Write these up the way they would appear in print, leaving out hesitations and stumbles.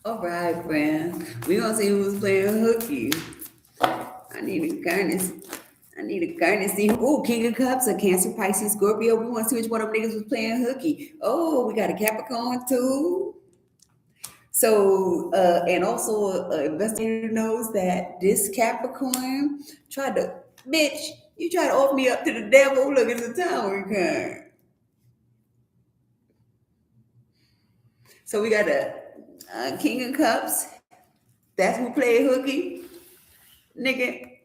All right, friend. We gonna see who's playing hooky. I need a kindness. I need a kindness. See, ooh, King of Cups, a Cancer, Pisces, Scorpio. We want to see which one of them niggas was playing hooky. Oh, we got a Capricorn too. So, and also, investigator knows that this Capricorn tried to, bitch, you try to open me up to the devil. Look at the tower card. So we got a King of Cups. That's who played hooky. Nigga,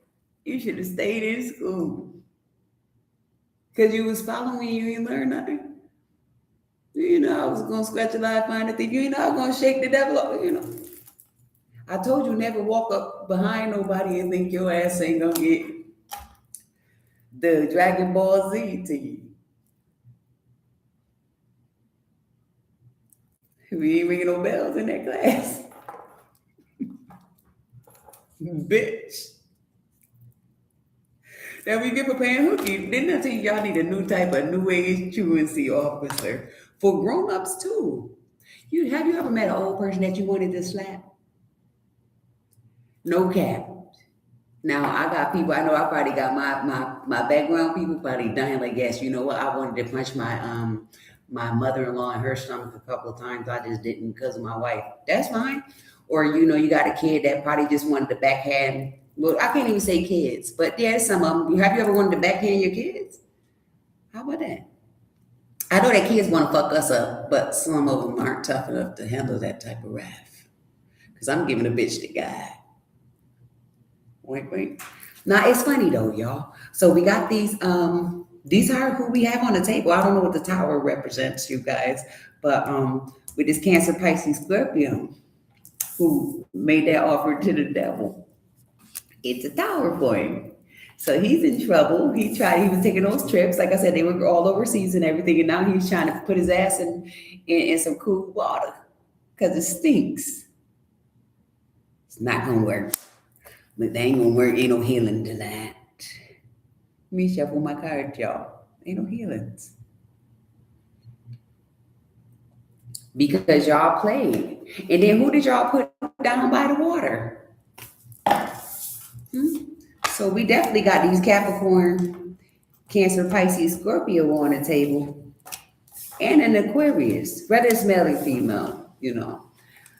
you should have stayed in school. Because you was following, you ain't learn nothing. You know, I was going to scratch a lie, find a thief. You know, I was going to shake the devil up, you know. I told you never walk up behind nobody and think your ass ain't going to get the Dragon Ball Z to you. We ain't ringing no bells in that class. Bitch. Now we get preparing hooky. Didn't I tell you y'all need a new type of new age truancy officer for grown-ups too? You ever met an old person that you wanted to slap? No cap. Now I got people. I know I probably got my background people probably dying like, yes, you know what? I wanted to punch my mother-in-law in her stomach a couple of times. I just didn't because of my wife. That's fine. Or you know, you got a kid that probably just wanted to backhand. Well, I can't even say kids, but yeah, some of them. Have you ever wanted to backhand your kids? How about that? I know that kids want to fuck us up, but some of them aren't tough enough to handle that type of wrath. Because I'm giving a bitch the guy. Wink, wink. Now it's funny though, y'all. So we got these are who we have on the table. I don't know what the tower represents, you guys, but with this Cancer Pisces Scorpio who made that offer to the devil, it's a tower for him. So he's in trouble. He was taking those trips. Like I said, they were all overseas and everything, and now he's trying to put his ass in some cool water because it stinks. It's not gonna work. But they ain't gonna work. Ain't no healing to that. Me shuffle my cards, y'all. Ain't no healings. Because y'all played. And then who did y'all put down by the water? Hmm? So we definitely got these Capricorn, Cancer, Pisces, Scorpio on the table. And an Aquarius. Whether it's male or female, you know.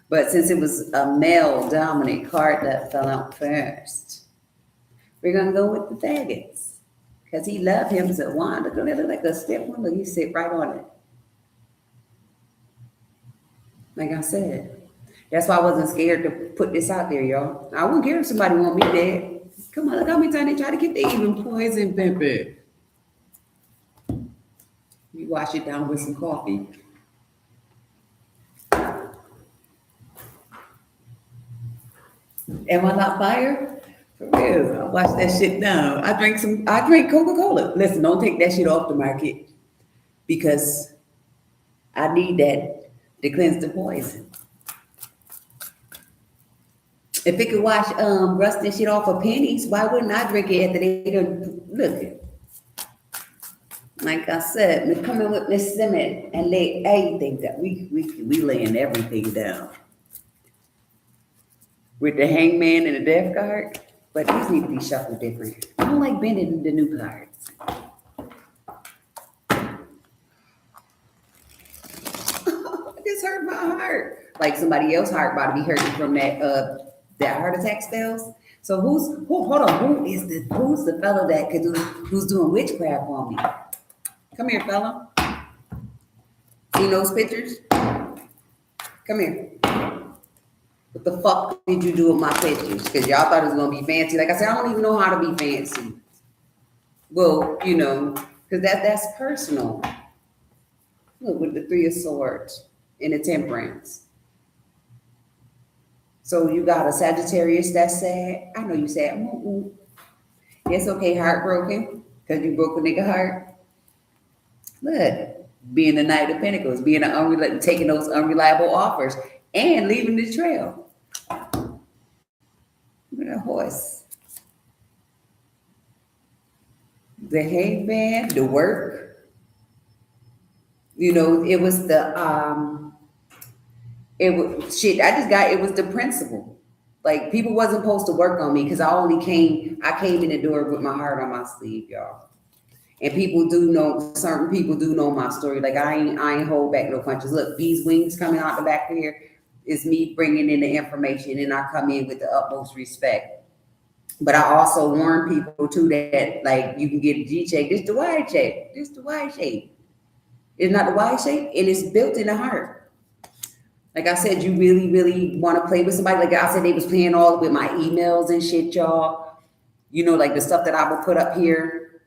But since it was a male dominant card that fell out first, we're gonna go with the faggots. Because he loved him as a wand. Look, it look like a step one. Look, he sit right on it. Like I said. That's why I wasn't scared to put this out there, y'all. I wouldn't care if somebody want me dead. Come on, look how many times they try to get the even poison pepper. You wash it down with some coffee. Am I not fire? For real. I wash that shit down. I drink Coca-Cola. Listen, don't take that shit off the market because I need that to cleanse the poison. If it could wash rust and shit off of pennies, why wouldn't I drink it after they done look it? Like I said, we coming with Miss Simmons and lay everything down. We laying everything down. With the hangman and the death card. But these need to be shuffled different. I don't like bending the new cards. This hurt my heart. Like somebody else's heart about to be hurting from that heart attack spells. So hold on, who's the fellow that who's doing witchcraft on me? Come here, fella. See those pictures? Come here. What the fuck did you do with my pictures? Because y'all thought it was gonna be fancy. Like I said, I don't even know how to be fancy. Well, you know, because that's personal. Look, with the Three of Swords and the Temperance. So you got a Sagittarius that's sad. I know you sad. Mm-mm. It's okay, heartbroken, because you broke a nigga heart. Look, being the Knight of Pentacles, taking those unreliable offers and leaving the trail. Look at a horse. The hangman, the work. You know, it was It was shit. It was the principle. Like people wasn't supposed to work on me because I came in the door with my heart on my sleeve, y'all. And people do know, certain people do know my story. Like I ain't hold back no punches. Look, these wings coming out the back of here is me bringing in the information, and I come in with the utmost respect. But I also warn people too that like you can get a G shape. This the Y shape. This the Y shape. It's not the Y shape, and it's built in the heart. Like I said, you really, really want to play with somebody. Like I said, they was playing all with my emails and shit, y'all. You know, like the stuff that I would put up here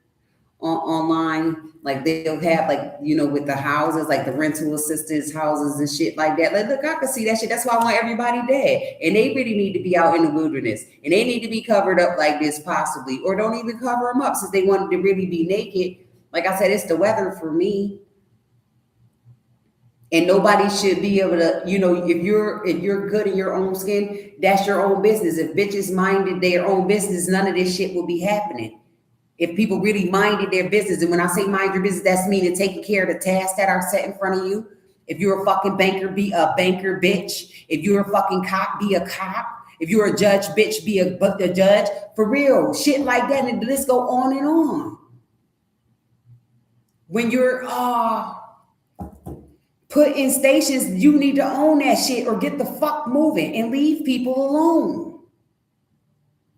online. Like they'll have like, you know, with the houses, like the rental assistance houses and shit like that. Like, look, I can see that shit. That's why I want everybody dead. And they really need to be out in the wilderness. And they need to be covered up like this possibly. Or don't even cover them up since they wanted to really be naked. Like I said, it's the weather for me. And nobody should be able to, you know, if you're good in your own skin, that's your own business. If bitches minded their own business, none of this shit will be happening. If people really minded their business, and when I say mind your business, that's meaning taking care of the tasks that are set in front of you. If you're a fucking banker, be a banker, bitch. If you're a fucking cop, be a cop. If you're a judge, bitch, be a judge. For real, shit like that, and the list go on and on. When you're put in stations, you need to own that shit or get the fuck moving and leave people alone.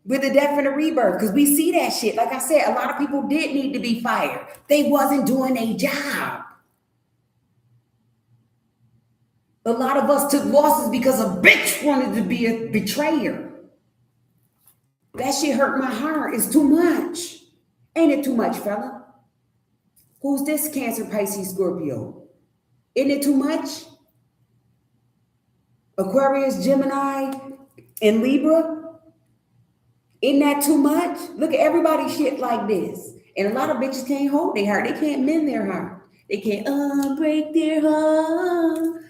With a death and a rebirth, because we see that shit. Like I said, a lot of people did need to be fired. They wasn't doing a job. A lot of us took losses because a bitch wanted to be a betrayer. That shit hurt my heart. It's too much. Ain't it too much, fella? Who's this Cancer, Pisces, Scorpio? Isn't it too much? Aquarius, Gemini, and Libra? Isn't that too much? Look at everybody shit like this. And a lot of bitches can't hold their heart. They can't mend their heart. They can't break their heart.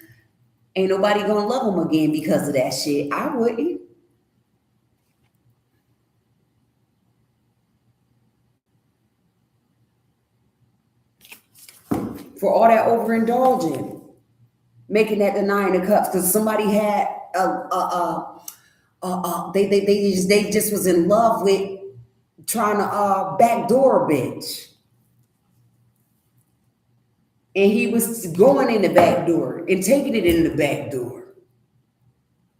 Ain't nobody gonna love them again because of that shit. I wouldn't. For all that overindulging. Making that the nine of cups. Because somebody had they just was in love with trying to backdoor a bitch. And he was going in the back door and taking it in the back door.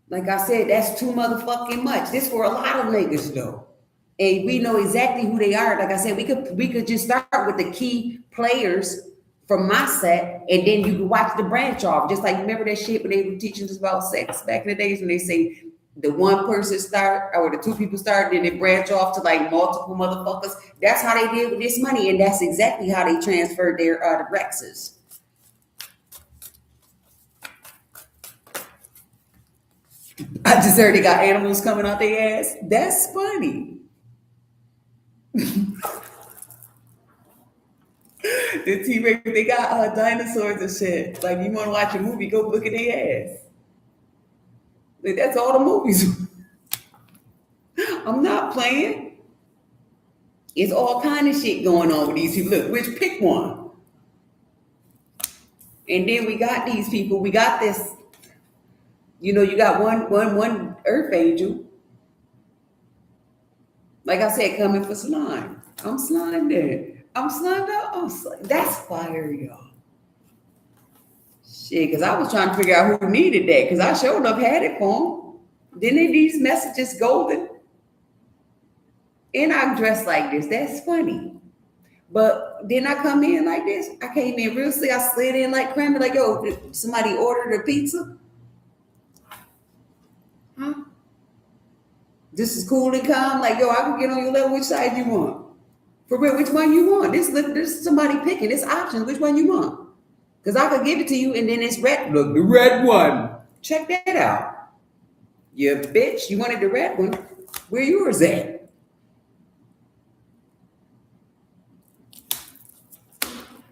Like I said, that's too motherfucking much. This for a lot of niggas though. And we know exactly who they are. Like I said, we could just start with the key players from my set, and then you can watch the branch off. Just like remember that shit when they were teaching us about sex back in the days when they say the one person start or the two people start, then they branch off to like multiple motherfuckers. That's how they did with this money, and that's exactly how they transferred their the Rexes. I just heard they got animals coming out their ass. That's funny. The T-Rex, they got dinosaurs and shit. Like you want to watch a movie, go look at their ass. Like, that's all the movies. I'm not playing. It's all kind of shit going on with these people. Look, which pick one. And then we got these people. We got this. You know, you got one Earth Angel. Like I said, coming for slime. I'm slime there. I'm slimed out. That's fire, y'all. Shit, because I was trying to figure out who needed that. Because I sure enough had it for them. Then these messages golden. And I'm dressed like this. That's funny. But then I come in like this. I came in real slick. I slid in like cramming, like, yo, did somebody ordered a pizza? Huh? This is cool and calm. Like, yo, I can get on your level. Which side you want? For real, which one you want? This is somebody picking. This option. Which one you want? Because I could give it to you and then it's red. Look, the red one. Check that out. You bitch. You wanted the red one. Where yours at?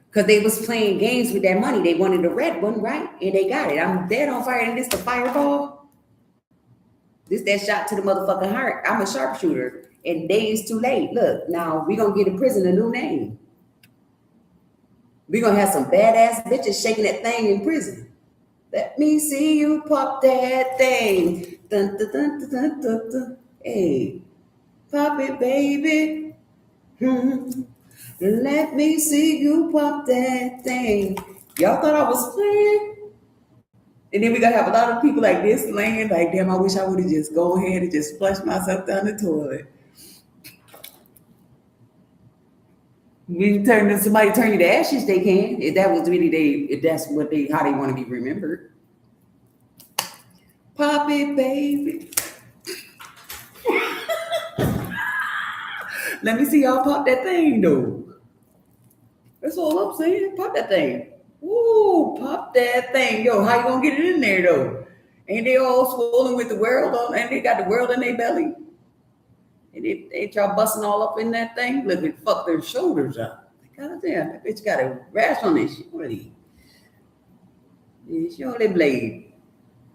Because they was playing games with that money. They wanted the red one, right? And they got it. I'm dead on fire. And this the fireball. This that shot to the motherfucking heart. I'm a sharpshooter. And days too late. Look, now we gonna get in prison a new name. We gonna have some badass bitches shaking that thing in prison. Let me see you pop that thing. Dun, dun, dun, dun, dun, dun, dun. Hey, pop it, baby. Hmm. Let me see you pop that thing. Y'all thought I was playing? And then we gotta have a lot of people like this laying like, damn, I wish I would have just go ahead and just flushed myself down the toilet. You turn to somebody turn you to ashes, they can. If that was really if that's what they how they want to be remembered. Pop it, baby. Let me see y'all pop that thing though. That's all I'm saying. Pop that thing. Woo, pop that thing. Yo, how you gonna get it in there though? Ain't they all swollen with the world on and they got the world in their belly? And ain't y'all busting all up in that thing? Look, it fuck their shoulders up. God damn, that bitch got a rash on this shit. What are these? Show the blade.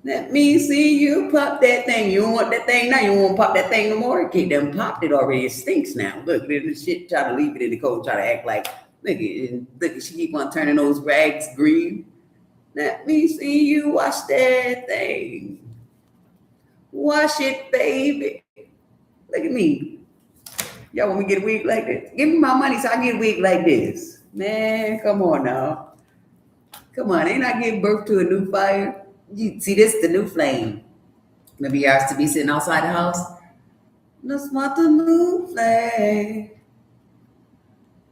Let me see you pop that thing. You don't want that thing now. You don't want to pop that thing no more. It done popped it already. It stinks now. Look, this shit try to leave it in the cold, try to act like, look, she keep on turning those rags green. Let me see you wash that thing. Wash it, baby. Look at me. Y'all want me to get a wig like this? Give me my money so I get a wig like this. Man, come on now. Come on, ain't I giving birth to a new fire? You see, this the new flame. Maybe y'all to be sitting outside the house. Let's want the new flame.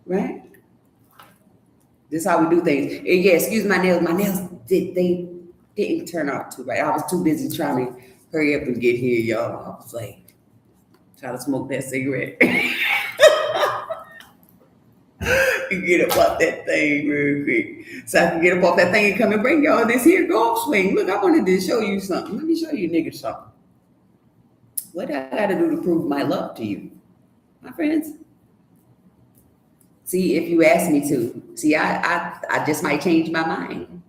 Right? This is how we do things. And yeah, excuse my nails. My nails they didn't turn out too right. I was too busy trying to hurry up and get here, y'all. I was like, trying to smoke that cigarette. You get up off that thing real quick. So I can get up off that thing and come and bring y'all this here golf swing. Look, I wanted to show you something. Let me show you niggas something. What I gotta do to prove my love to you? My friends? See, if you ask me to. See, I just might change my mind.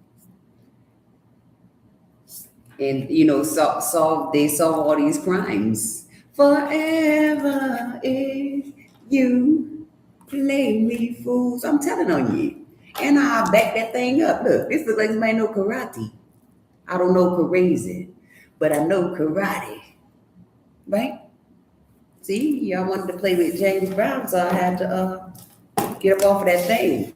And they solve all these crimes. Forever if you play me fools. I'm telling on you. And I'll back that thing up. Look, this looks like somebody know karate. I don't know karate, but I know karate. Right? See, y'all wanted to play with James Brown, so I had to get up off of that thing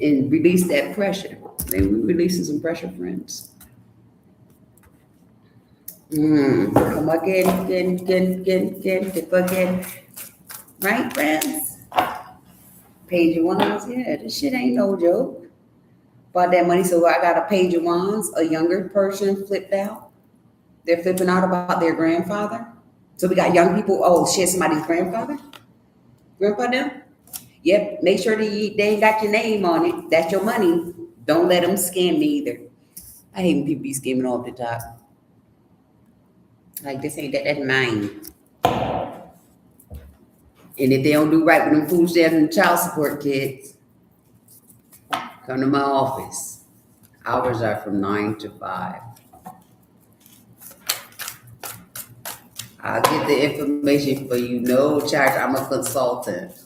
and release that pressure. Maybe we're releasing some pressure, friends. Come again, again. Right, friends? Page of Wands, yeah, this shit ain't no joke. Bought that money, so I got a Page of Wands, a younger person flipped out. They're flipping out about their grandfather. So we got young people, oh shit, somebody's grandfather? Grandpa them? Yep, make sure they ain't got your name on it. That's your money. Don't let them scam me either. I hate when people be scamming off the top. Like, this ain't that's mine. And if they don't do right with them food stamps and child support kids, come to my office. Hours are from 9 to 5. I'll get the information for you. No charge. I'm a consultant.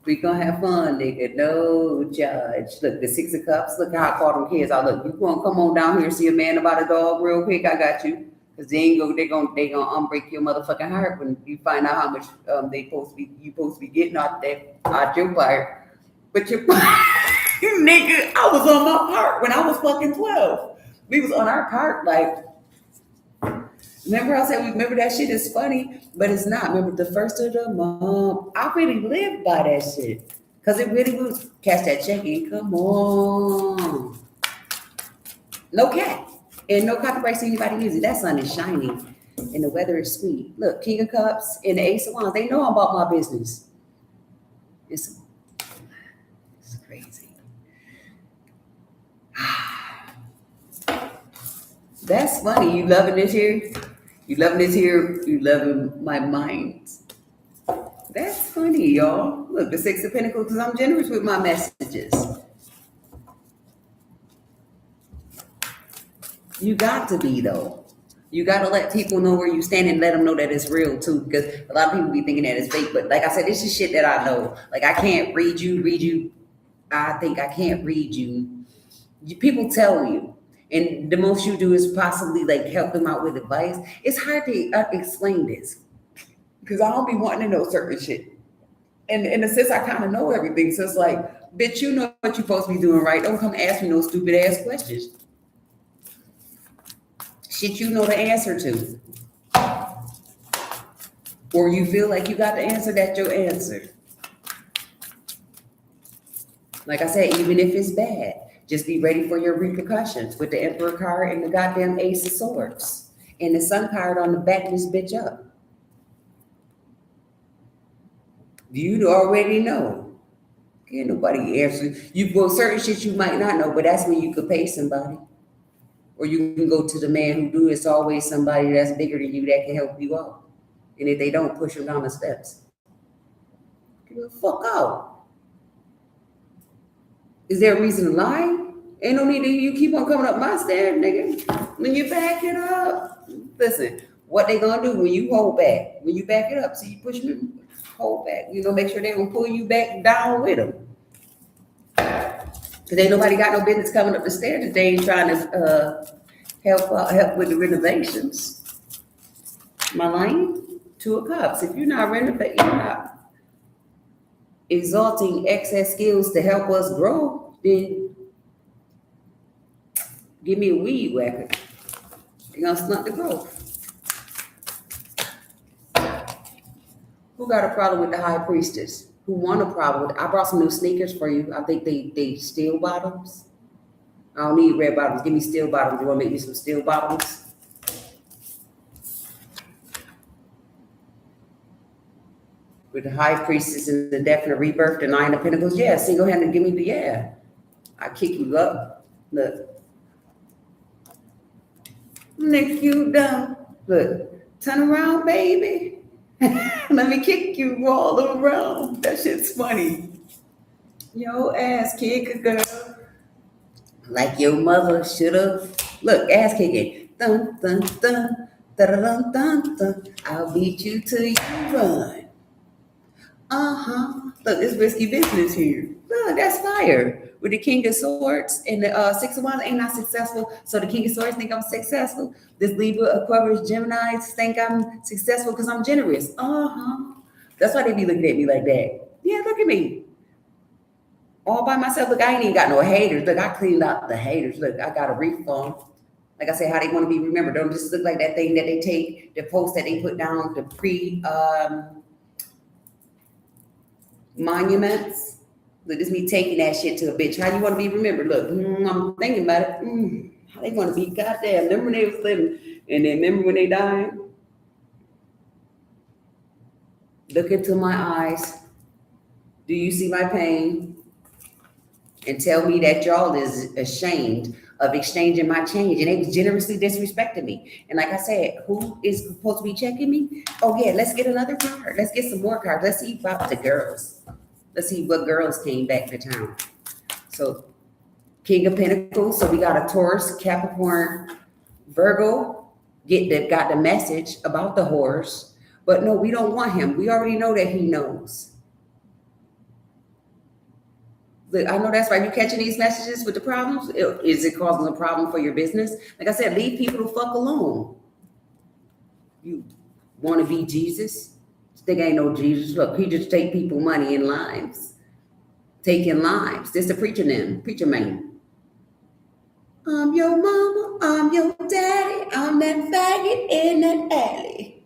We gonna have fun, nigga. No charge. Look, the 6 of Cups. Look how I call them kids. Look, you gonna come on down here and see a man about a dog real quick? I got you. Cause they gonna unbreak your motherfucking heart when you find out how much you supposed to be getting out your part. But your nigga, I was on my part when I was fucking 12. We was on our part like. Remember I said, remember that shit is funny, but it's not. Remember the first of the month. I really lived by that shit. Because it really was catch that check in. Come on. No cat. And no copyright to anybody music. That sun is shining. And the weather is sweet. Look, King of Cups and the Ace of Wands. They know about my business. It's crazy. That's funny. You loving this here? You loving this here? You loving my mind? That's funny, y'all. Look, the 6 of Pentacles, because I'm generous with my messages. You got to be, though. You got to let people know where you stand and let them know that it's real, too. Because a lot of people be thinking that it's fake. But like I said, this is shit that I know. Like, I can't read you. I think I can't read you. People tell you, and the most you do is possibly like help them out with advice. It's hard to explain this because I don't be wanting to know certain shit. And in a sense, I kind of know everything. So it's like, bitch, you know what you're supposed to be doing, right? Don't come ask me no stupid ass questions. Shit you know the answer to. Or you feel like you got the answer, that's your answer. Like I said, even if it's bad, just be ready for your repercussions with the Emperor card and the goddamn Ace of Swords. And the Sun card on the back this bitch up. You already know. Can't nobody answer. You go certain shit you might not know, but that's when you could pay somebody. Or you can go to the man who do. It's always somebody that's bigger than you that can help you out. And if they don't, push them down the steps. Get the fuck out. Is there a reason to lie? Ain't no need to you keep on coming up my stairs, nigga. When you back it up, listen, what they gonna do when you hold back? When you back it up, so you push me, hold back. You know, make sure they gonna pull you back down with them. Cause ain't nobody got no business coming up the stairs if they ain't trying to help with the renovations. Am I lying? Two of Cups. If you're not renovating, you're not exalting excess skills to help us grow, then give me a weed whacker. You're gonna stunt the growth. Who got a problem with the high priestess? Who want a problem with it? I brought some new sneakers for you. I think they steel bottoms. I don't need red bottoms. Give me steel bottoms. You want to make me some steel bottoms? With the high priestess and the death and the rebirth, the nine of pentacles. Yeah, single-handed, give me the yeah. I kick you up. Look. Nick you down. Look. Turn around, baby. Let me kick you all around. That shit's funny. Yo, ass kicker, girl. Like your mother should've. Look, ass kicking. Dun, dun, dun. Dun, dun, dun, dun. I'll beat you till you run. Look, it's risky business here. Look, that's fire. With the King of Swords and the Six of Wands ain't not successful. So the King of Swords think I'm successful. This Libra, Aquarius, Gemini think I'm successful because I'm generous. That's why they be looking at me like that. Yeah, look at me. All by myself. Look, I ain't even got no haters. Look, I cleaned out the haters. Look, I got a refund. Like I said, how they want to be remembered. Don't just look like that thing that they take, the post that they put down, the monuments. Look, it's me taking that shit to a bitch. How you want to be remembered? Look, I'm thinking about it. How they want to be goddamn. Remember when they was living, and then remember when they died? Look into my eyes. Do you see my pain? And tell me that y'all is ashamed of exchanging my change. And they was generously disrespecting me. And like I said, who is supposed to be checking me? Oh yeah, let's get another card. Let's get some more cards. Let's see about the girls. Let's see what girls came back to town. So King of Pentacles. So we got a Taurus, Capricorn, Virgo. Got the message about the horse. But no, we don't want him. We already know that he knows. Look, I know that's right. You catching these messages with the problems? Is it causing a problem for your business? Like I said, leave people the fuck alone. You want to be Jesus? Think ain't no Jesus. Look, he just take people money in lives. Taking lives. This the preacher man. I'm your mama, I'm your daddy, I'm that faggot in that alley.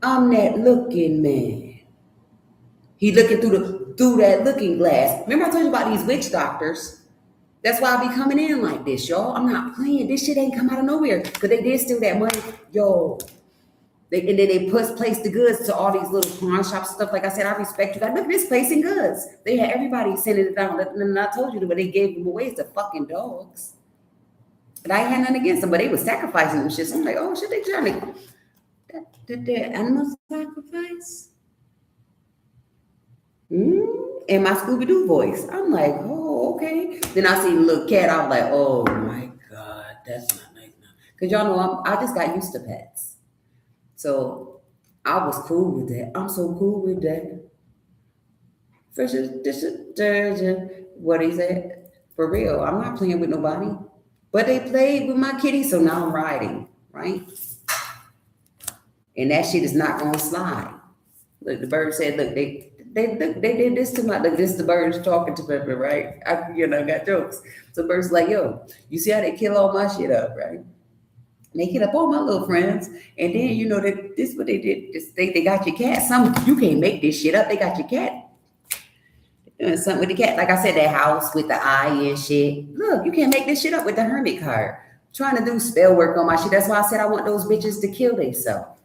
I'm that looking man. He looking through that looking glass. Remember I told you about these witch doctors? That's why I be coming in like this, y'all. I'm not playing. This shit ain't come out of nowhere. Because they did steal that money. Yo. And then they place the goods to all these little pawn shops and stuff. Like I said, I respect you guys. Look at this placing goods. They had everybody sending it down. And I told you, but they gave them away to fucking dogs. And I had nothing against them, but they were sacrificing them shit. So I'm like, oh shit, they trying to. Did their animal sacrifice? In my Scooby-Doo voice. I'm like, oh, okay. Then I see the little cat. I was like, oh my God, that's not nice now. Because y'all know I just got used to pets. So I was cool with that. I'm so cool with that. For sure, what he said. For real, I'm not playing with nobody. But they played with my kitty, so now I'm riding, right? And that shit is not gonna slide. Look, the bird said, look, they did this to my look, this the birds talking to Pepper, right? Got jokes. So birds like, yo, you see how they kill all my shit up, right? They kill up all my little friends, and then that this what they did. They got your cat. Some you can't make this shit up. They got your cat doing something with the cat. Like I said, that house with the eye and shit. Look, you can't make this shit up with the hermit card. Trying to do spell work on my shit. That's why I said I want those bitches to kill themselves.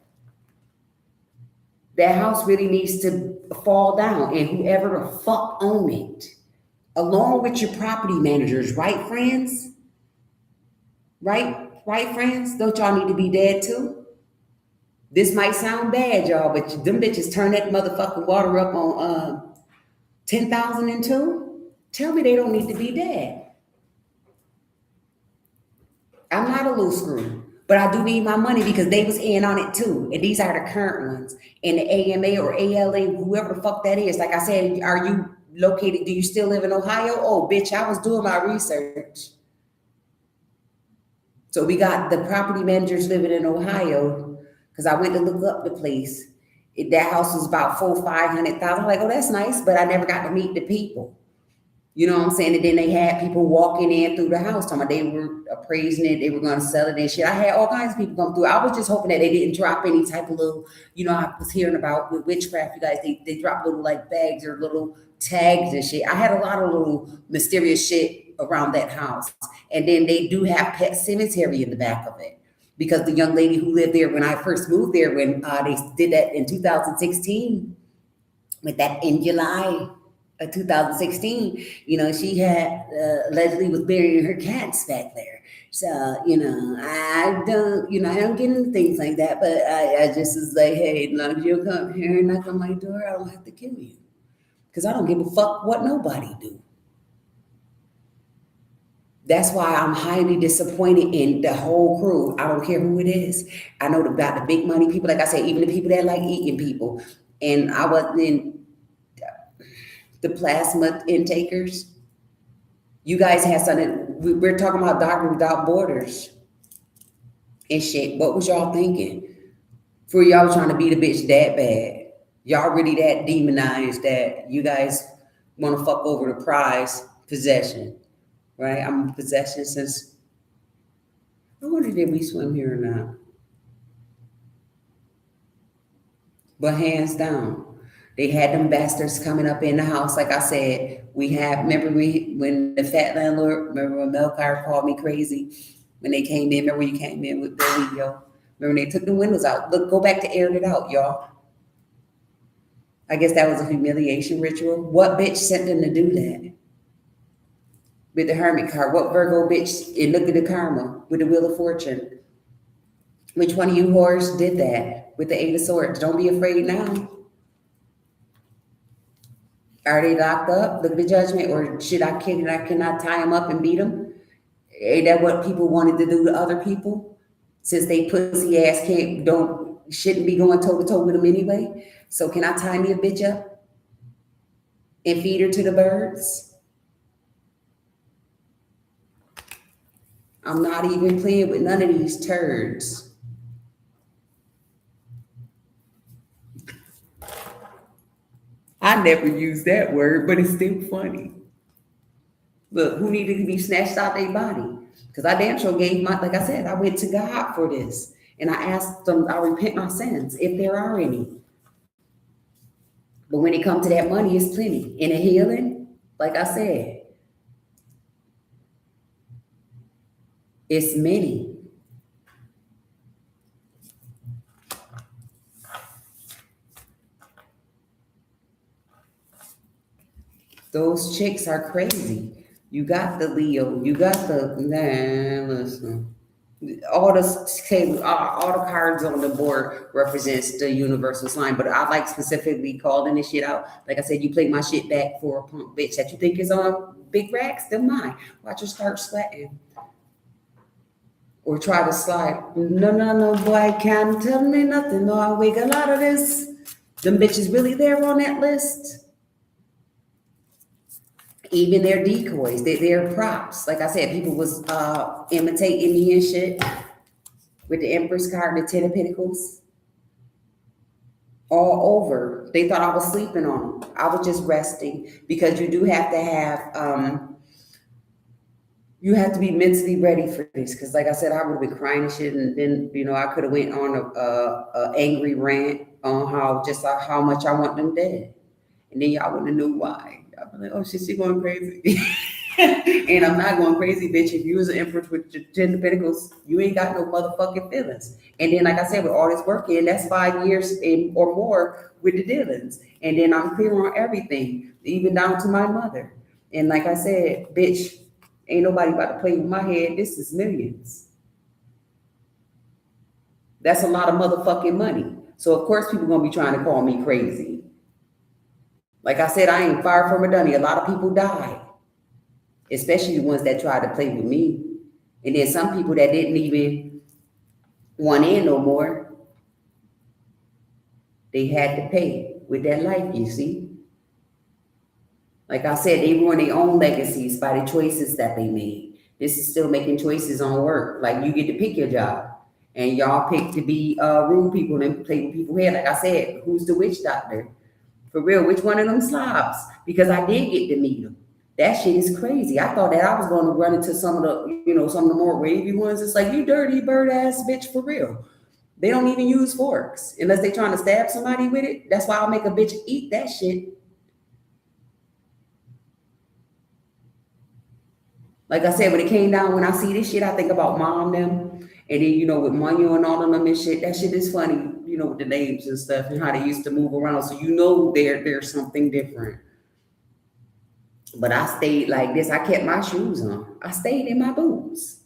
That house really needs to fall down, and whoever the fuck own it, along with your property managers, right, friends? Right, friends? Don't y'all need to be dead too? This might sound bad, y'all, but them bitches turn that motherfucking water up on 10,002. Tell me they don't need to be dead. I'm not a loose screw, but I do need my money because they was in on it too. And these are the current ones. And the AMA or ALA, whoever the fuck that is. Like I said, are you located? Do you still live in Ohio? Oh, bitch, I was doing my research. So we got the property managers living in Ohio because I went to look up the place. That house was about 500,000. I'm like, oh, that's nice, but I never got to meet the people. You know what I'm saying? And then they had people walking in through the house, talking about they were appraising it, they were going to sell it and shit. I had all kinds of people come through. I was just hoping that they didn't drop any type of little, I was hearing about with witchcraft, you guys, they drop little like bags or little tags and shit. I had a lot of little mysterious shit around that house. And then they do have pet cemetery in the back of it. Because the young lady who lived there when I first moved there, when they did that in 2016, with that in July of 2016, she had allegedly was burying her cats back there. So, I don't get into things like that, but I just was like, hey, as long as you'll come here and knock on my door, I don't have to kill you. Because I don't give a fuck what nobody do. That's why I'm highly disappointed in the whole crew. I don't care who it is. I know about the big money people. Like I said, even the people that like eating people. And I wasn't in the plasma intakers. You guys had something. We're talking about Doctors Without Borders and shit. What was y'all thinking? For y'all trying to beat a bitch that bad. Y'all really that demonized that you guys want to fuck over the prize possession. Right? I'm in possession since, I wonder did we swim here or not. But hands down, they had them bastards coming up in the house. Like I said, remember when the fat landlord, remember when Melcar called me crazy? When they came in, remember when you came in with Billy, yo? Remember when they took the windows out? Look, go back to airing it out, y'all. I guess that was a humiliation ritual. What bitch sent them to do that? With the hermit card, what Virgo bitch, and look at the karma with the Wheel of Fortune. Which one of you whores did that with the Eight of Swords? Don't be afraid now. Are they locked up? Look at the Judgment, or should I cannot tie them up and beat them? Ain't that what people wanted to do to other people? Since they pussy ass shouldn't be going toe to toe with them anyway. So can I tie me a bitch up and feed her to the birds? I'm not even playing with none of these turds. I never use that word, but it's still funny. Look, who needed to be snatched out their body? Because I damn sure like I said, I went to God for this. And I asked them, I repent my sins, if there are any. But when it comes to that money, it's plenty. In a healing, like I said, it's many. Those chicks are crazy. You got the Leo. You got the listen. All the cards on the board represents the universal sign. But I like specifically calling this shit out. Like I said, you play my shit back for a punk bitch that you think is on big racks. They're mine. Watch her start sweating. Or try to slide. No, boy, can't tell me nothing. No, I wake a lot of this. Them bitches really there on that list. Even their decoys, their props. Like I said, people was imitating me and shit with the Empress card, the Ten of Pentacles, all over. They thought I was sleeping on them. I was just resting because you do have to have you have to be mentally ready for this. Because, like I said, I would have been crying and shit, and then I could have went on a angry rant on how much I want them dead, and then y'all wouldn't have knew why. I'd be like, oh shit, she going crazy. And I'm not going crazy, bitch. If you was an empress with your 10 of Pentacles, you ain't got no motherfucking feelings. And then, like I said, with all this work in, that's 5 years or more with the dealings. And then I'm clear on everything, even down to my mother. And like I said, bitch, ain't nobody about to play with my head. This is millions. That's a lot of motherfucking money. So of course people gonna be trying to call me crazy. Like I said, I ain't far from a dummy. A lot of people died, especially the ones that tried to play with me. And then some people that didn't even want in no more, they had to pay with their life, you see. Like I said, they ruin their own legacies by the choices that they made. This is still making choices on work. Like you get to pick your job. And y'all pick to be rude people and play with people's head. Like I said, who's the witch doctor? For real, which one of them slobs? Because I did get to meet them. That shit is crazy. I thought that I was going to run into some of the more wavy ones. It's like, you dirty bird ass bitch, for real. They don't even use forks unless they trying to stab somebody with it. That's why I'll make a bitch eat that shit. Like I said, when it came down, when I see this shit, I think about mom them. And then, with Manu and all of them and shit, that shit is funny, with the names and stuff and how they used to move around. So there's something different. But I stayed like this. I kept my shoes on. I stayed in my boots.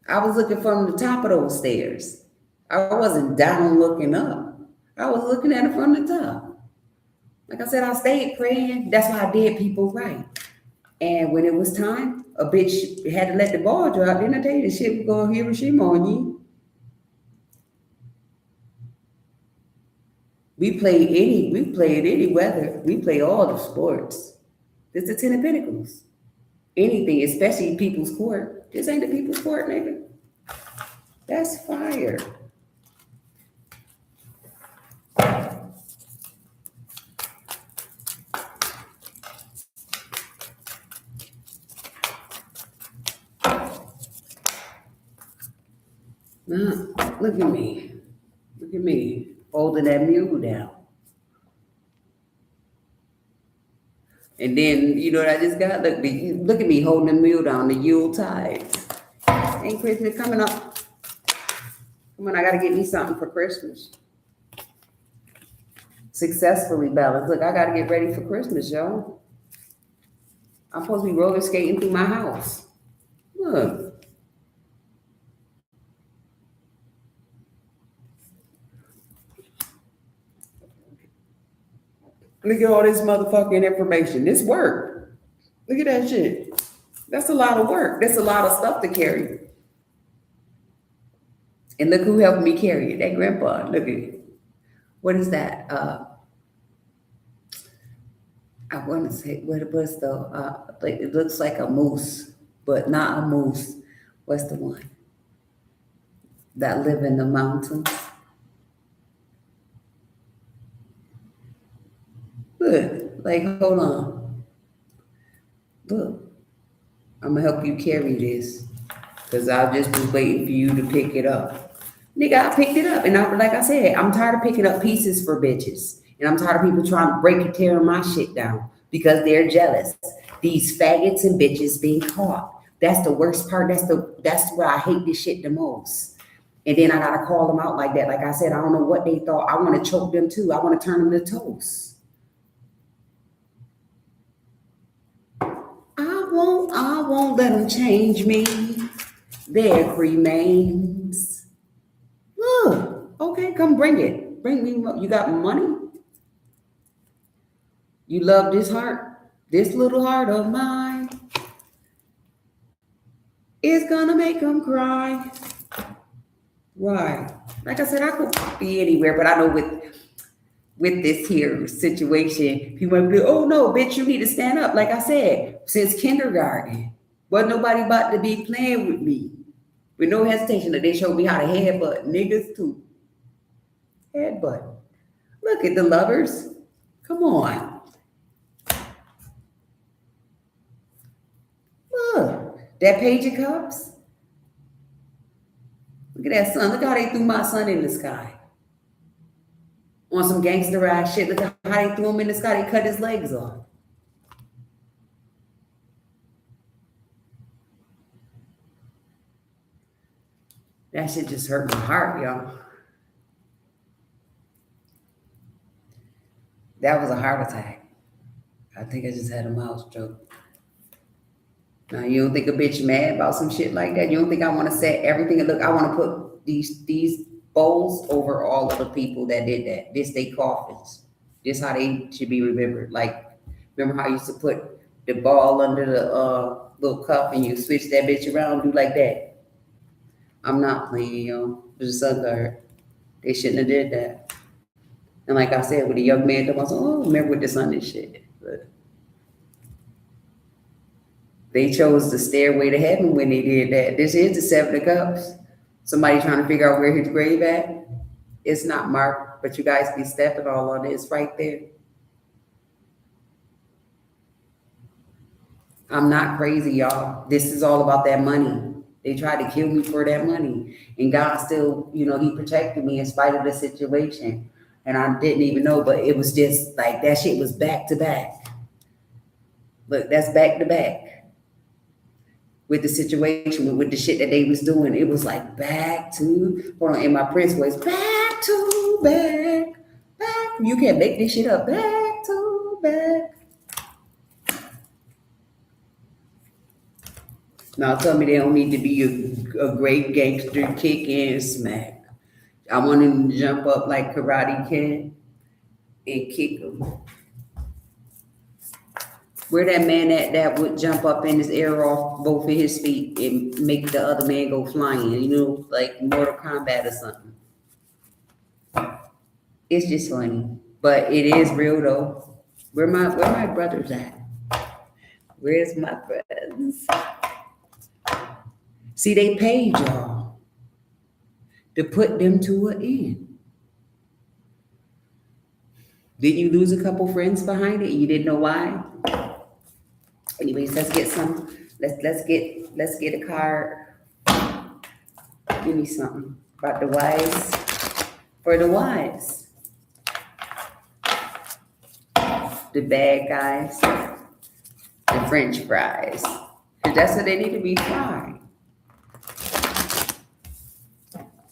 I was looking from the top of those stairs. I wasn't down looking up. I was looking at it from the top. Like I said, I stayed praying. That's why I did people right. And when it was time, a bitch had to let the ball drop. Didn't I tell you the shit was going Hiroshima on you? We played any weather. We play all the sports. This is the 10 of Pentacles. Anything, especially people's court. This ain't the people's court, nigga. That's fire. Nah, look at me. Look at me holding that mule down. And then, what I just got? Look at me holding the mule down, the Yule tides. Ain't Christmas coming up? Come on, I got to get me something for Christmas. Successfully balanced. Look, I got to get ready for Christmas, y'all. I'm supposed to be roller skating through my house. Look. Look at all this motherfucking information. This work. Look at that shit. That's a lot of work. That's a lot of stuff to carry. And look who helped me carry it. That grandpa. Look at it. What is that? I want to say what it was though. It looks like a moose, but not a moose. What's the one that live in the mountains? Look, hold on. Look, I'm gonna help you carry this, cause I'll just be waiting for you to pick it up. Nigga, I picked it up, and like I said, I'm tired of picking up pieces for bitches. And I'm tired of people trying to break and tear my shit down because they're jealous. These faggots and bitches being caught. That's the worst part. That's where I hate this shit the most. And then I gotta call them out like that. Like I said, I don't know what they thought. I want to choke them too. I want to turn them to toast. I won't let them change me. There remains. Look, okay, come bring it. Bring me. You got money? You love this heart? This little heart of mine is gonna make them cry. Why? Like I said, I could be anywhere, but I know with this here situation, people might be, oh no, bitch, you need to stand up. Like I said, since kindergarten, wasn't nobody about to be playing with me with no hesitation. That they showed me how to headbutt niggas too. Headbutt. Look at the lovers. Come on. Look, that page of cups. Look at that sun. Look how they threw my son in the sky. On some gangster ass shit. Look how they threw him in the sky. They cut his legs off. That shit just hurt my heart, y'all. That was a heart attack. I think I just had a mouth stroke. Now you don't think a bitch mad about some shit like that? You don't think I want to set everything and look? I want to put these bowls over all of the people that did that. This they coffins. This how they should be remembered. Like remember how I used to put the ball under the little cup and you switch that bitch around, do like that. I'm not playing, yo. It's a sun card. They shouldn't have did that. And like I said, with the young man, I was like, oh, remember with the sun and shit. But they chose the stairway to heaven when they did that. This is the Seven of Cups. Somebody trying to figure out where his grave at. It's not marked, but you guys be stepping all on it. It's right there. I'm not crazy, y'all. This is all about that money. They tried to kill me for that money. And God still, he protected me in spite of the situation. And I didn't even know, but it was just like that shit was back to back. Look, that's back to back. With the situation, with the shit that they was doing, it was like back to, hold on, in my Prince voice, back to back. You can't make this shit up. Back to back. Now tell me they don't need to be a great gangster, kick and smack. I want him to jump up like Karate Kid and kick him. Where that man that would jump up in his air off both of his feet and make the other man go flying, like Mortal Kombat or something. It's just funny, but it is real though. Where my brothers at? Where's my friends? See, they paid y'all to put them to an end. Didn't you lose a couple friends behind it? You didn't know why? Anyways, let's get a card. Give me something about the wise. For the wise. The bad guys. The French fries. Because that's what they need to be fried.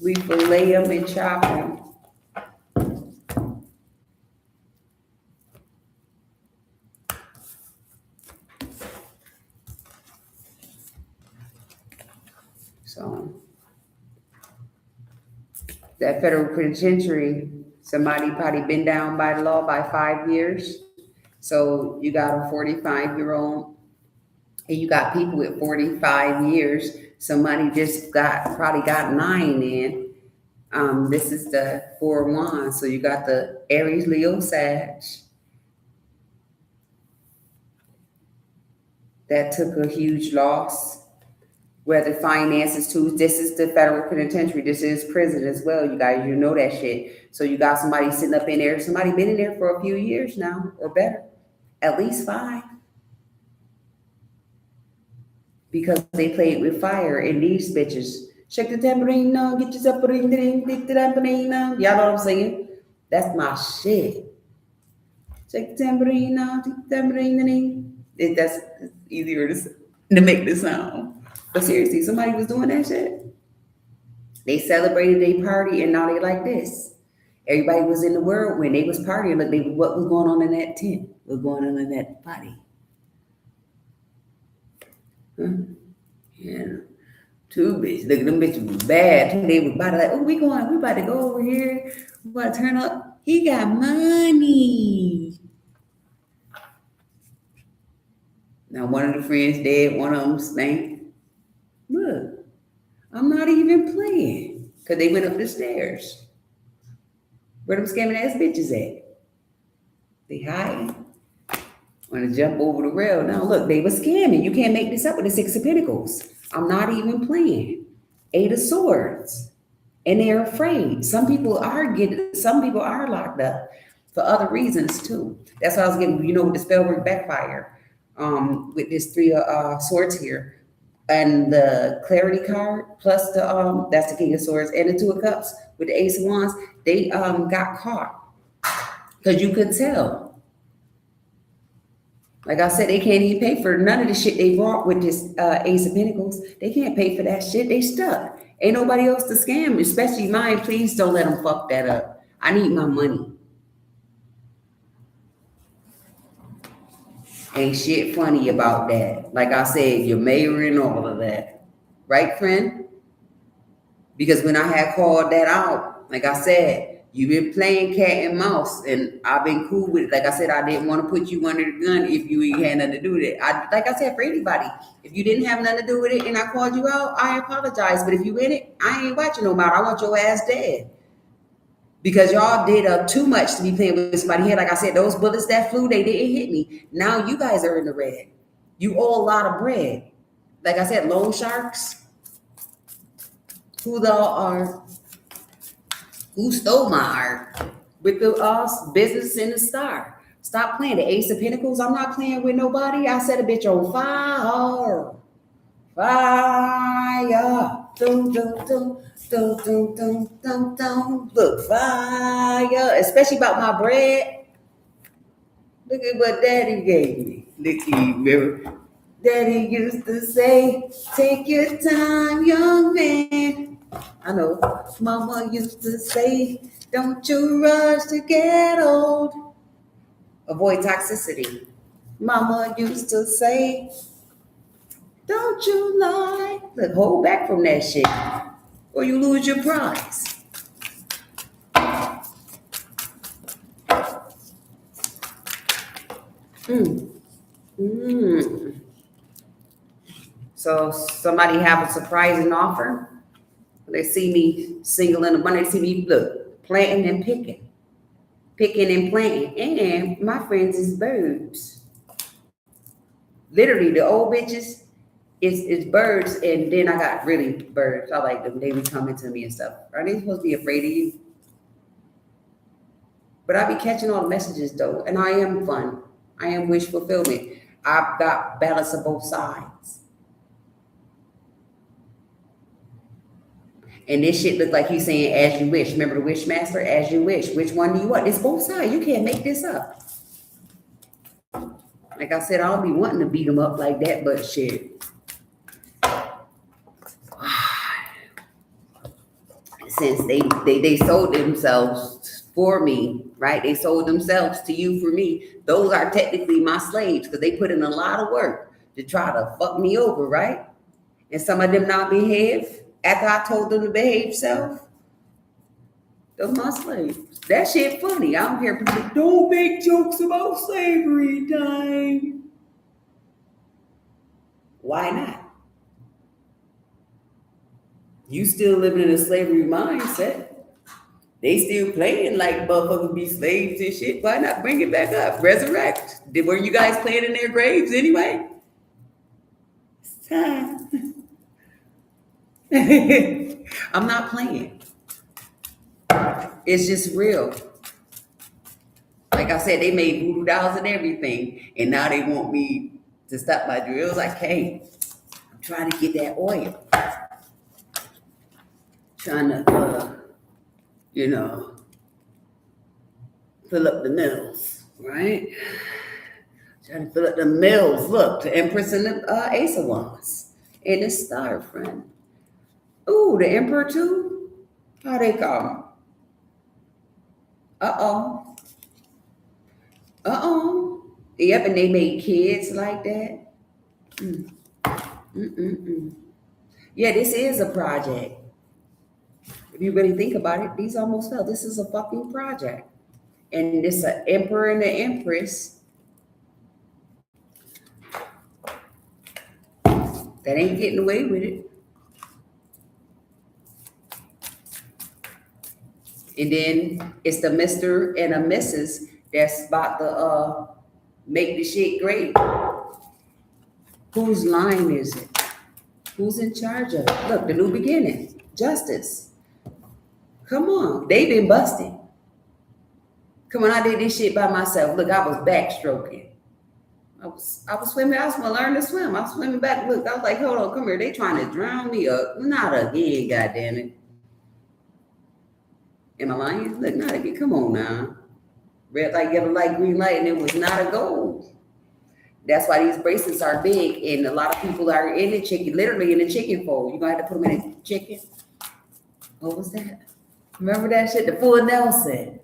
We fillet them and chop them. So that federal penitentiary, somebody probably been down by the law by 5 years. So you got a 45-year-old and you got people with 45 years. Somebody just probably got 9 in. This is the 4 of Wands. So you got the Aries, Leo, Sag. That took a huge loss. Whether finances too, this is the federal penitentiary. This is prison as well, you guys. You know that shit. So you got somebody sitting up in there. Somebody been in there for a few years now or better. At least 5. Because they played with fire and these bitches. Shake the tambourine now, get yourself a ring, get the tambourine now. Y'all know what I'm saying? That's my shit. Shake the tambourine now, take the tambourine. That's easier to make the sound. But seriously, somebody was doing that shit. They celebrated their party and now they like this. Everybody was in the world when they was partying. Look, what was going on in that tent? What was going on in that party? Huh? Yeah. 2 bitches. Look, them bitches was bad. They was about to like, oh, we about to go over here. We about to turn up. He got money. Now one of the friends dead, one of them stank. Look, I'm not even playing. Because they went up the stairs. Where them scamming ass bitches at? They hide. Want to jump over the rail. Now look, they were scamming. You can't make this up with the Six of Pentacles. I'm not even playing. Eight of Swords. And they're afraid. Some people are locked up for other reasons too. That's why I was getting, with the spell work backfire. With this three of swords here. And the clarity card plus that's the King of Swords and the Two of Cups with the Ace of Wands, they got caught. Because you could tell. Like I said, they can't even pay for none of the shit they brought with this Ace of Pentacles. They can't pay for that shit. They stuck. Ain't nobody else to scam, especially mine. Please don't let them fuck that up. I need my money. Ain't shit funny about that. Like I said, your mayor and all of that. Right, friend? Because when I had called that out, like I said, you've been playing cat and mouse, and I've been cool with it. Like I said, I didn't want to put you under the gun if you ain't had nothing to do with it. Like I said, for anybody, if you didn't have nothing to do with it and I called you out, I apologize. But if you in it, I ain't watching no matter. I want your ass dead. Because y'all did too much to be playing with somebody here. Like I said, those bullets that flew, they didn't hit me. Now you guys are in the red. You owe a lot of bread. Like I said, loan sharks. Who stole my heart with the business in the star? Stop playing the Ace of Pentacles. I'm not playing with nobody. I set a bitch on fire. Fire. Dum, dum, dum, dum, dum, dum, dum, dum. Look, fire. Especially about my bread. Look at what Daddy gave me. Look at you. Daddy used to say, take your time, young man. I know. Mama used to say, don't you rush to get old. Avoid toxicity. Mama used to say, don't you lie. Look, hold back from that shit or you lose your prize. So somebody have a surprising offer. They see me single in the money. They see me, look, planting and picking. Picking and planting. And my friends is birds. Literally, the old bitches is birds. And then I got really birds. I like them. They be coming to me and stuff. Are they supposed to be afraid of you? But I be catching all the messages, though. And I am fun. I am wish fulfillment. I've got balance of both sides. And this shit look like he's saying, as you wish. Remember the wish master? As you wish. Which one do you want? It's both sides. You can't make this up. Like I said, I don't be wanting to beat them up like that, but shit. Since they sold themselves for me, right? They sold themselves to you for me. Those are technically my slaves because they put in a lot of work to try to fuck me over, right? And some of them not behave. After I told them to behave self, those my slaves. That shit funny. I don't care. People don't make jokes about slavery time. Why not? You still living in a slavery mindset. They still playing like motherfuckers be slaves and shit. Why not bring it back up? Resurrect. Were you guys playing in their graves anyway? It's time. I'm not playing. It's just real. Like I said, they made voodoo dolls and everything, and now they want me to stop my drills. I can't. I'm trying to get that oil. Trying to, fill up the mills, right? Trying to fill up the mills. Look, the Empress and the Ace of Wands, and the Star, friend. Ooh, the Emperor too? How they come? Uh-oh. Yep, and they made kids like that. Yeah, this is a project. If you really think about it, these almost fell. This is a fucking project. And this an Emperor and the Empress that ain't getting away with it. And then it's the Mr. and a Mrs. that's about to make the shit great. Whose line is it? Who's in charge of it? Look, the new beginning. Justice. Come on. They been busted. Come on, I did this shit by myself. Look, I was backstroking. I was swimming. I was gonna learn to swim. I was swimming back. Look, I was like, hold on, come here. They trying to drown me up. Not again, goddamn it. Am I lying? Look, not again. Come on now. Red light, yellow light, green light, and it was not a goal. That's why these bracelets are big, and a lot of people are in the chicken, literally in the chicken fold. You're gonna have to put them in the chicken. What was that? Remember that shit? The full Nelson.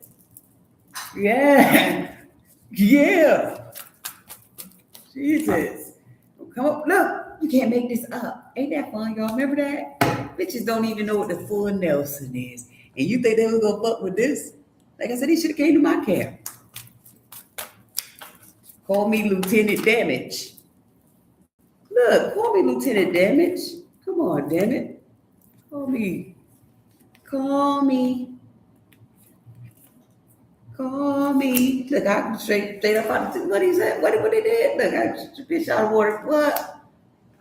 Yeah. Yeah. Jesus. Come up. Look, you can't make this up. Ain't that fun, y'all? Remember that? Bitches don't even know what the full Nelson is. And you think they was gonna fuck with this? Like I said, he should have came to my camp. Call me Lieutenant Damage. Look, call me Lieutenant Damage. Come on, damn it. Call me. Call me. Call me. Look, I straight up out of what he said. What he did. Look, I fish out of water. What?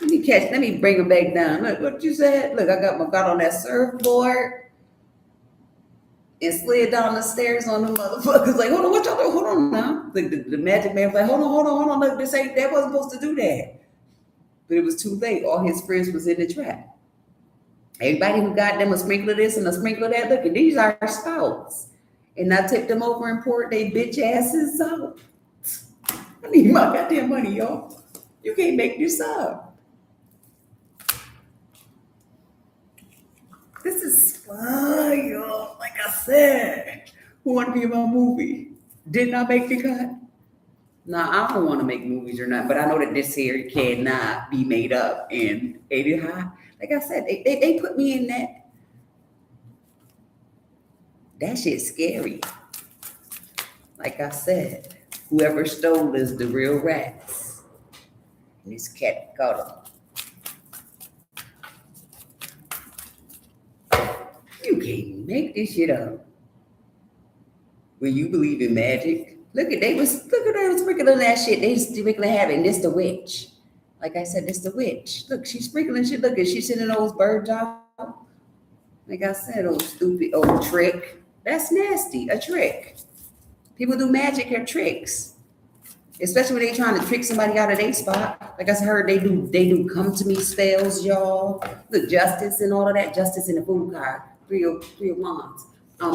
Let me bring him back down. Look, what you said? Look, I got on that surfboard and slid down the stairs on the motherfuckers. Like, hold on, what y'all doing? Hold on now. The magic man was like, hold on. Look, that wasn't supposed to do that. But it was too late. All his friends was in the trap. Everybody who got them a sprinkle of this and a sprinkle of that, look, and these are scouts. And I took them over and poured they bitch asses out. I need my goddamn money, y'all. You can't make this up. This is fun, y'all. Like I said, who want to be in my movie? Didn't I make the cut? Nah, I don't want to make movies or not, but I know that this here cannot be made up in 80 high. Like I said, they put me in that. That shit's scary. Like I said, whoever stole is the real rats. And this cat got them. You can't make this shit up. When you believe in magic, look at they was sprinkling that shit. They sprinkling having this the witch. Like I said, this the witch. Look, she's sprinkling shit. Look, she's sending those birds out. Like I said, old stupid old trick. That's nasty. A trick. People do magic or tricks. Especially when they trying to trick somebody out of their spot. Like I heard they do come to me spells, y'all. Look, justice and all of that. Justice in the food card. Three of wands.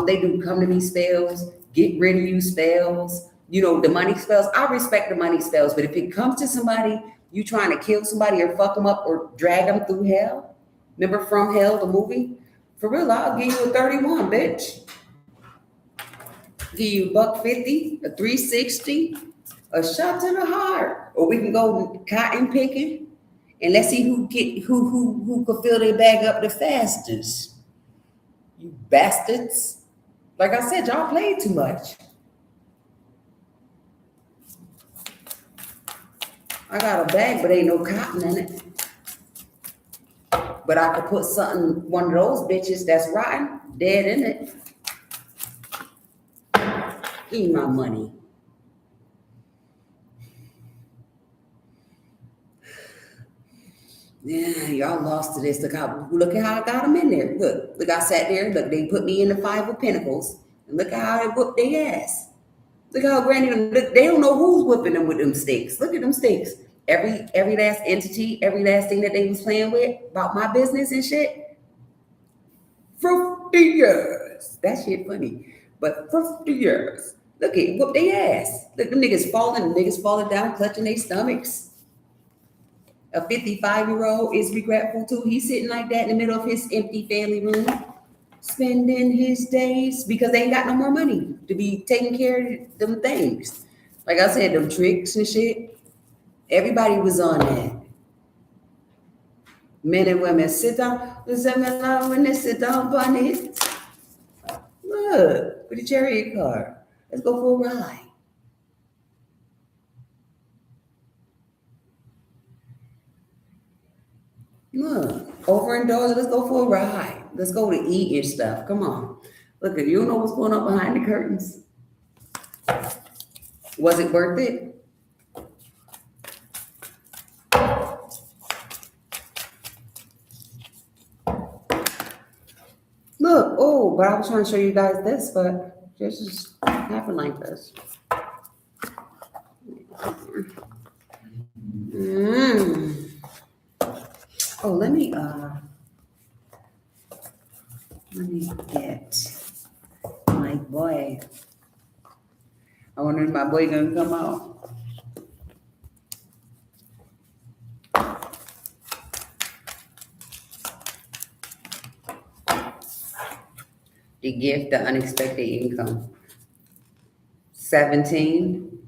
They do come to me spells, get rid of you spells. You know, the money spells. I respect the money spells, but if it comes to somebody, you trying to kill somebody or fuck them up or drag them through hell. Remember From Hell, the movie? For real, I'll give you a 31, bitch. Give you $150, a 360, a shot to the heart. Or we can go cotton picking and let's see who could fill their bag up the fastest. You bastards. Like I said, y'all played too much. I got a bag, but ain't no cotton in it. But I could put one of those bitches that's rotten, dead in it. Give me my money. Yeah, y'all lost to this. Look at how I got them in there. Look, I sat there. Look, they put me in the 5 of Pentacles. And look at how they whooped their ass. Look how granny them. Look, they don't know who's whipping them with them sticks. Look at them sticks. Every last entity, every last thing that they was playing with about my business and shit. 50 years. That shit funny. But 50 years. Look at whoop their ass. Look, them niggas falling down, clutching their stomachs. A 55-year-old is regretful too. He's sitting like that in the middle of his empty family room, spending his days because they ain't got no more money to be taking care of them things. Like I said, them tricks and shit. Everybody was on that. Men and women sit down. When they sit down on it. Look, with the chariot car. Let's go for a ride. Look, overindulge. Let's go for a ride. Let's go to eat and stuff. Come on. Look, if you don't know what's going on behind the curtains. Was it worth it? Look, oh, but I was trying to show you guys this, but this just happened like this. Mm. Oh, let me get my boy. I wonder if my boy gonna come out. The gift, the unexpected income. 17.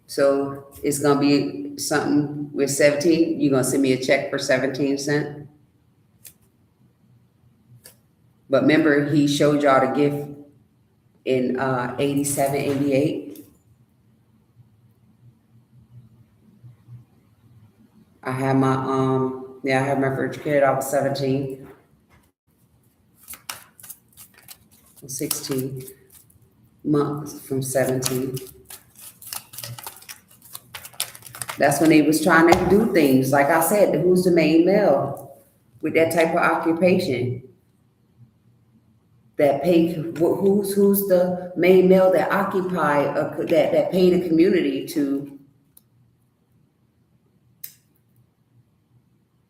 So it's gonna be something with 17. You're gonna send me a check for 17 cents. But remember, he showed y'all the gift in 87, 88. I had my I had my first kid, I was 17. 16 months from 17. That's when they was trying to do things. Like I said, who's the main male with that type of occupation? That pay, who's the main male that occupy, that pay the community to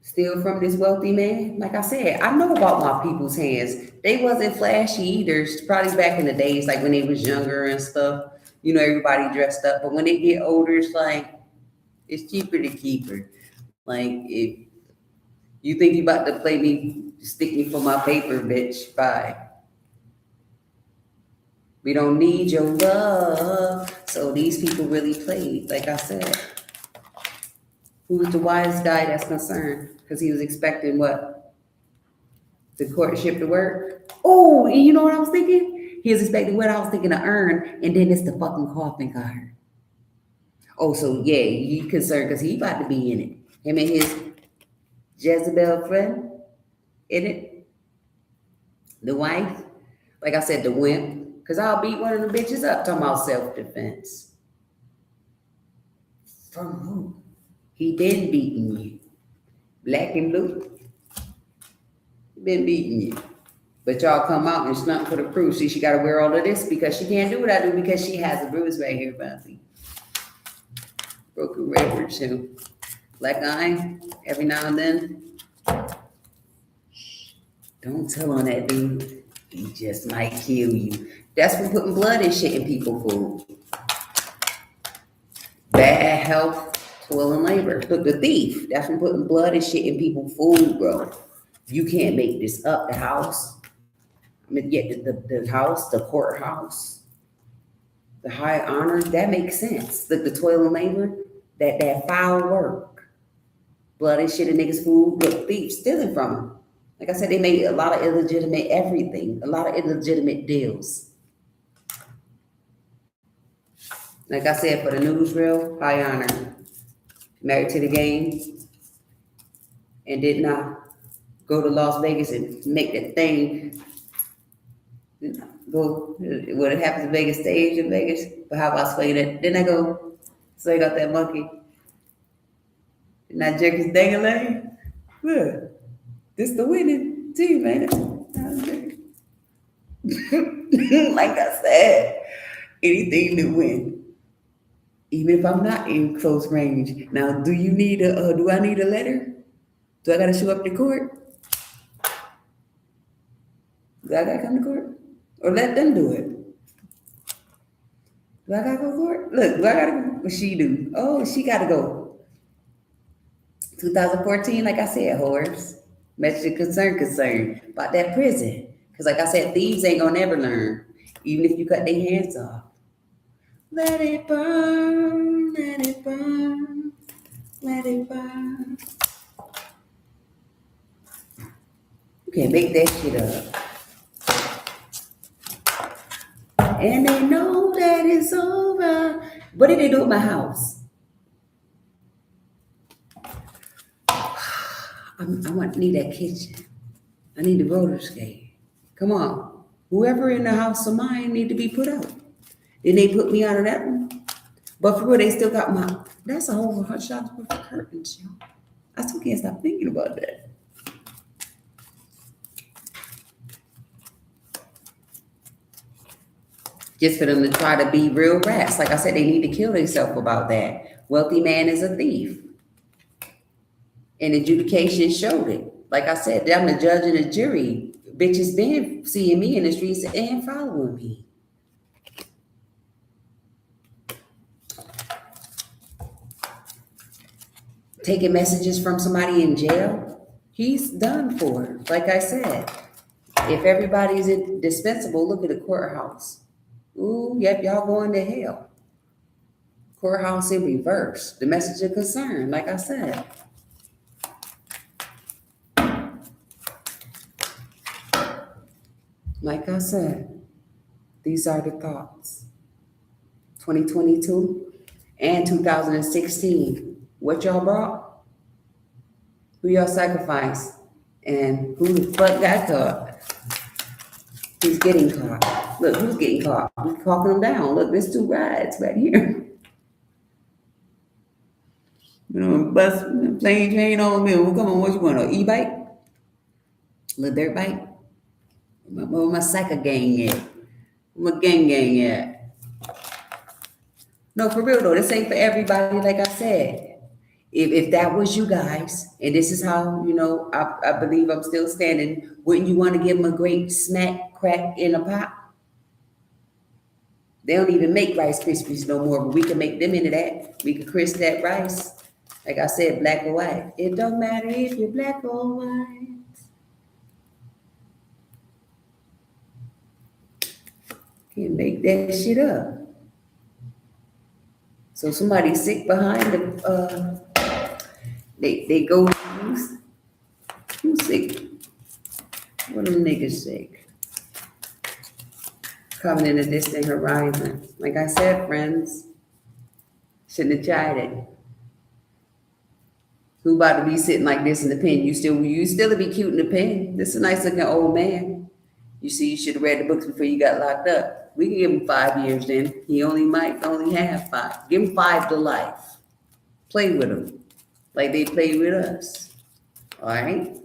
steal from this wealthy man? Like I said, I know about my people's hands. They wasn't flashy either, probably back in the days, like when they was younger and stuff. You know, everybody dressed up. But when they get older, it's like, it's cheaper to keep her. Like, if you think you about to play me, stick me for my paper, bitch, bye. We don't need your love. So these people really played, like I said. Who's the wise guy that's concerned? Because he was expecting what? The courtship to work? Oh, and you know what I was thinking? He was expecting what I was thinking to earn, and then it's the fucking coffin card. Oh, so yeah, you concerned because he about to be in it. Him and his Jezebel friend in it. The wife. Like I said, the wimp. Because I'll beat one of the bitches up talking about self-defense. From who? He been beating you. Black and blue. He been beating you. But y'all come out and snuck for the proof. See, she got to wear all of this because she can't do what I do because she has a bruise right here, Bouncy. Broken record too. Black eye, every now and then. Don't tell on that dude. He just might kill you. That's from putting blood and shit in people's food. Bad health, toil and labor. Look, the thief. That's from putting blood and shit in people's food, bro. You can't make this up. The house. I mean, yeah, the house, the courthouse, the high honor. That makes sense. Look, the toil and labor, that foul work. Blood and shit in niggas' food. Look, thieves stealing from them. Like I said, they made a lot of illegitimate everything. A lot of illegitimate deals. Like I said, for the newsreel, high honor. Married to the game. And did not go to Las Vegas and make that thing go. What it happens in Vegas, stage in Vegas. But how about swing it? Didn't I go swing out that monkey? Didn't I jerk his dang-a-lang? Look, this the winning team, ain't it? Like I said, anything to win. Even if I'm not in close range. Now, do you need do I need a letter? Do I gotta show up to court? Do I gotta come to court? Or let them do it? Do I gotta go to court? Look, do I gotta go? What she do? Oh, she gotta go. 2014, like I said, whores. Message concern about that prison. Because like I said, thieves ain't gonna never learn. Even if you cut their hands off. Let it burn, let it burn, let it burn. You can't make that shit up. And they know that it's over. What did they do at my house? I need that kitchen. I need the roller skate. Come on. Whoever in the house of mine need to be put out. Then they put me out of that one. But for real, they still got my. That's a whole $100 worth of curtains, yo. I still can't stop thinking about that. Just for them to try to be real rats. Like I said, they need to kill themselves about that. Wealthy man is a thief. And adjudication showed it. Like I said, I'm a judge and a jury. Bitches been seeing me in the streets and following me. Taking messages from somebody in jail, he's done for. Like I said, if everybody's indispensable, look at the courthouse. Ooh, yep, y'all going to hell. Courthouse in reverse. The message of concern, like I said. Like I said, these are the thoughts. 2022 and 2016. What y'all brought? Who y'all sacrificed? And who the fuck got caught? Who's getting caught? Look, who's getting caught? Who's talking them down? Look, there's two rides right here. You know, bus, plane, train on me. Well, come on, what you want? An e-bike? Little dirt bike? Where my cycle gang at? Where my gang at? No, for real though, this ain't for everybody. Like I said, if that was you guys, and this is how I believe I'm still standing. Wouldn't you want to give them a great smack crack in a pot? They don't even make Rice Krispies no more, but we can make them into that. We can crisp that rice. Like I said, black or white. It don't matter if you're black or white. Can't make that shit up. So somebody sick behind the they go who's sick? What them niggas sick? Coming in a distant horizon. Like I said, friends, shouldn't have tried it. Who about to be sitting like this in the pen? You still be cute in the pen. This is a nice looking old man. You see, you should have read the books before you got locked up. We can give him 5 years then. He might only have 5. Give him 5 to life. Play with him like they play with us. All right?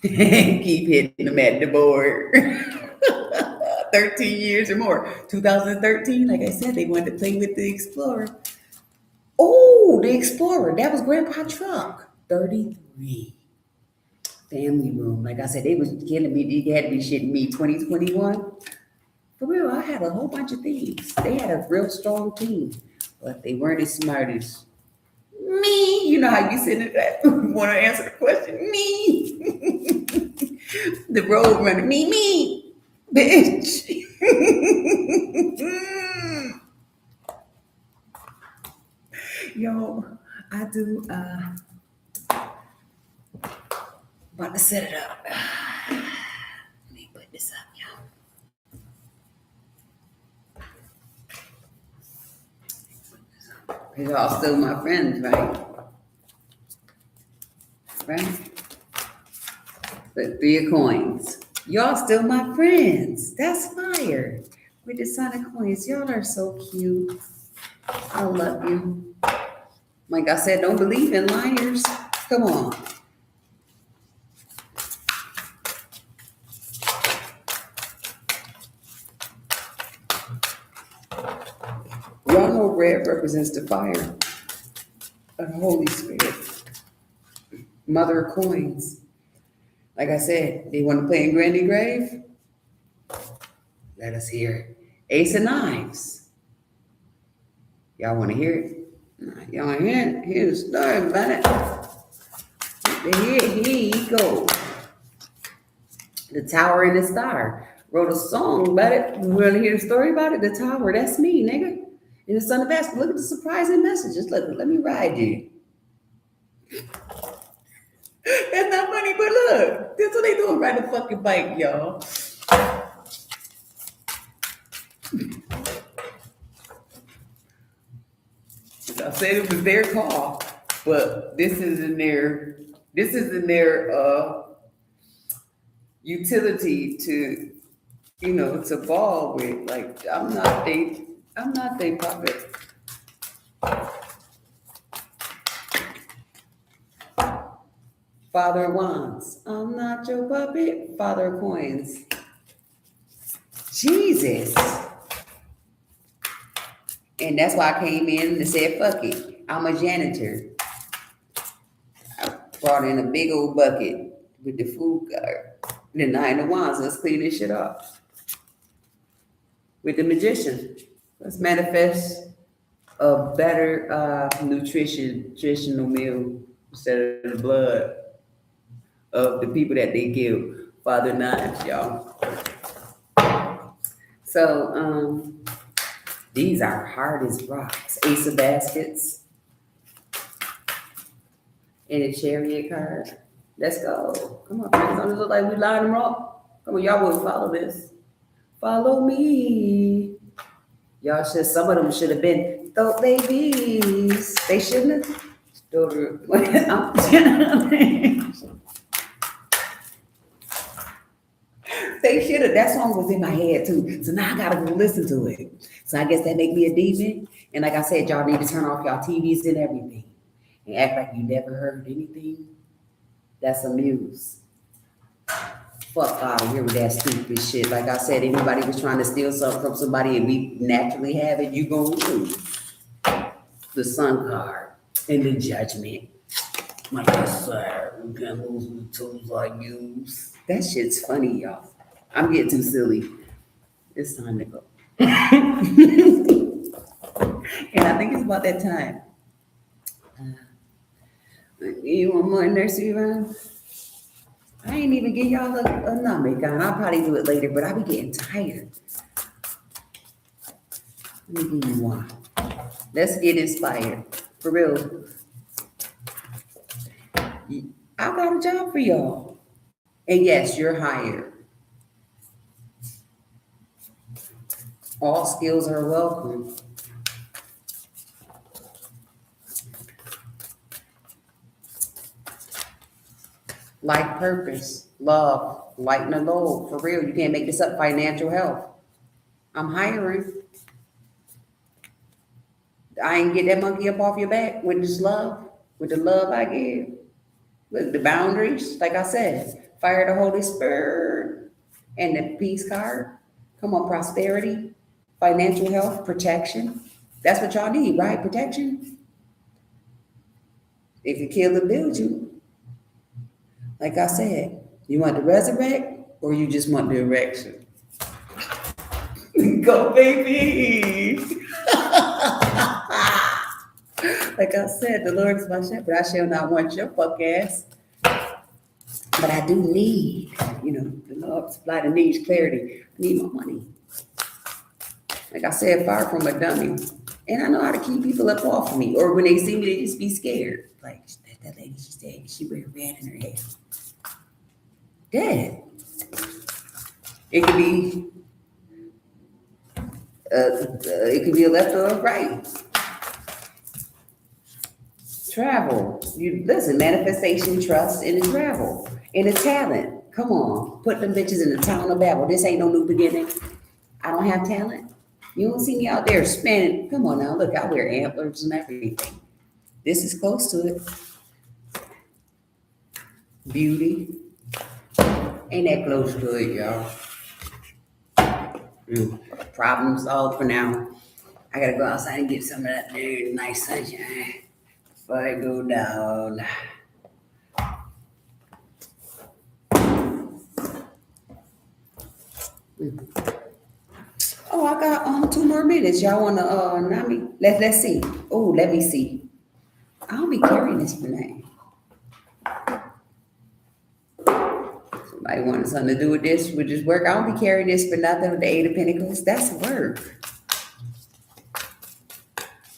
Keep hitting them at the board. 13 years or more. 2013, like I said, they wanted to play with the Explorer. Oh, the Explorer. That was Grandpa Truck. 33. Family room. Like I said, they was killing me. They had to be shitting me. 2021. For real, I had a whole bunch of things. They had a real strong team, but they weren't as smart as me. You know how you sit in that want to answer the question? Me. The road runner. Me. Bitch. Yo, I do about to set it up. Let me put this up, y'all. Y'all still my friends, right? Right? But 3 of coins. Y'all still my friends. That's fire. With the Son of Coins. Y'all are so cute. I love you. Like I said, don't believe in liars. Come on. Y'all know red represents the fire of the Holy Spirit. Mother of coins. Like I said, they want to play in Granny Grave? Let us hear it. Ace of Knives. Y'all want to hear it? Y'all want to hear it? Here's the story about it. Here he goes. The Tower and the Star. Wrote a song about it. You want to hear the story about it? The Tower, that's me, nigga. And the Son of Basket. Look at the surprising messages. Look, let me ride you. That's not funny, but look. That's what they doing, ride the fucking bike, y'all. I said it was their call, but this is in their utility to to ball with. Like, I'm not they puppet. Father wands. I'm not your puppet. Father coins. Jesus. And that's why I came in and said, fuck it. I'm a janitor. I brought in a big old bucket with the food card. The nine of wands. Let's clean this shit up. With the magician. Let's manifest a better nutritional meal instead of the blood of the people that they kill. Father knives, y'all. So these are hard as rocks. Ace of baskets and a chariot card. Let's go. Come on, friends. Don't it look like we lined them up? Come on, y'all will follow this. Follow me. Y'all should. Some of them should have been thought babies. They shouldn't have. Daughter. They should have. That song was in my head too. So now I gotta go listen to it. So I guess that make me a demon. And like I said, y'all need to turn off y'all TVs and everything. And act like you never heard anything. That's a muse. Fuck out of here with that stupid shit. Like I said, anybody was trying to steal something from somebody and we naturally have it, you gonna lose. The sun card and the judgment. Like I said, we can't lose with the tools I use. That shit's funny, y'all. I'm getting too silly. It's time to go. And I think it's about that time. You want more nursery rhyme? I ain't even give y'all a number, God. I'll probably do it later, but I be getting tired. Let me give you one. Let's get inspired. For real. I got a job for y'all. And yes, you're hired. All skills are welcome. Life purpose, love, lighten the load. For real, you can't make this up. Financial health. I'm hiring. I ain't get that monkey up off your back with this love, with the love I give. Look, the boundaries, like I said, fire the Holy Spirit and the peace card. Come on, prosperity, financial health, protection. That's what y'all need, right? Protection. If you kill it, build you. Like I said, you want to resurrect or you just want the erection? Go, baby. Like I said, the Lord is my shepherd. I shall not want your fuck ass. But I do need, the Lord supply the needs, clarity. I need my money. Like I said, far from a dummy. And I know how to keep people up off of me. Or when they see me, they just be scared. Like, that lady, she said, she wear red in her hair. Dead. It could be, a left or a right. Travel. You listen, manifestation, trust, and the travel. And the talent. Come on. Put them bitches in the town of Babel. This ain't no new beginning. I don't have talent. You don't see me out there spinning. Come on now. Look, I wear antlers and everything. This is close to it. Beauty. Ain't that close to it, y'all. Problem solved for now. I gotta go outside and get some of that nice sunshine before I go down. Oh, I got 2 more minutes. Y'all wanna not me? Let's see. Oh, let me see. I don't be carrying this for nothing. Somebody wanted something to do with this work. I don't be carrying this for nothing with the Eight of Pentacles. That's work.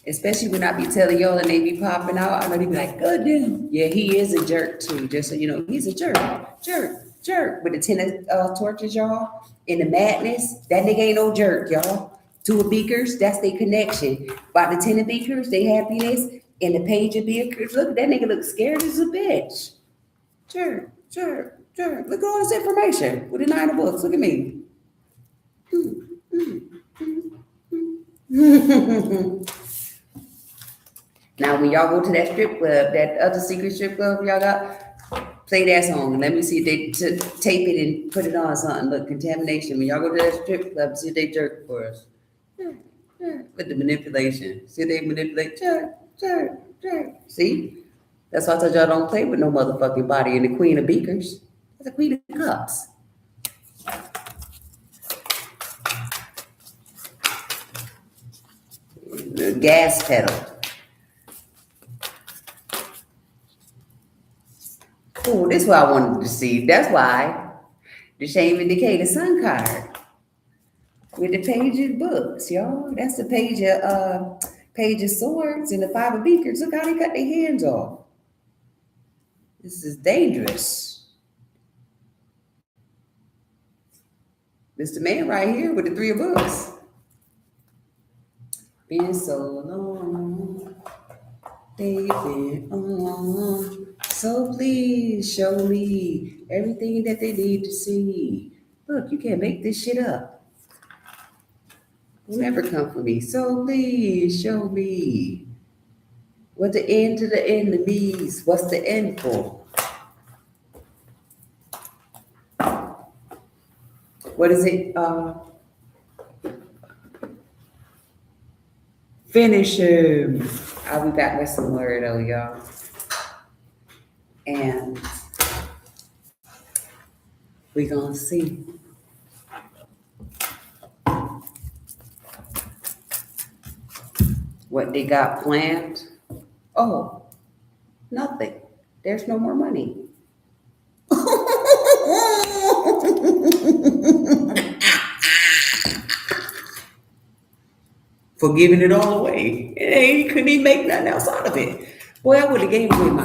Especially when I be telling y'all and they be popping out. I know they be like, good damn. Yeah, he is a jerk too. Just so you know, he's a jerk. Jerk. With the 10 of torches, y'all. In the madness, that nigga ain't no jerk, y'all. 2 of beakers, that's their connection. By the 10 of beakers, they happiness. And the page of beakers, look, that nigga looks scared as a bitch. Jerk. Look at all this information with the 9 of books. Look at me. Now, when y'all go to that strip club, that other secret strip club y'all got, play that song and let me see if they tape it and put it on something. Look, contamination. When y'all go to that strip club, see if they jerk for us. With the manipulation. See if they manipulate. Jerk. See? That's why I told y'all don't play with no motherfucking body and the queen of beakers. That's the queen of cups. The gas pedal. Oh, this is what I wanted to see. That's why the shame indicator sun card with the page of books, y'all. That's the page of swords and the five of beakers. Look how they cut their hands off. This is dangerous. This the man right here with the three of books. Been so long, they've been on. So please show me everything that they need to see. Look, you can't make this shit up. You'll never come for me. So please show me what the end to the enemies. What's the end for? What is it? Finish him. I'll be back with some more though, y'all. And we gonna see. What they got planned? Oh, nothing. There's no more money. For giving it all away. He couldn't even make nothing else out of it. Boy, I would have gave him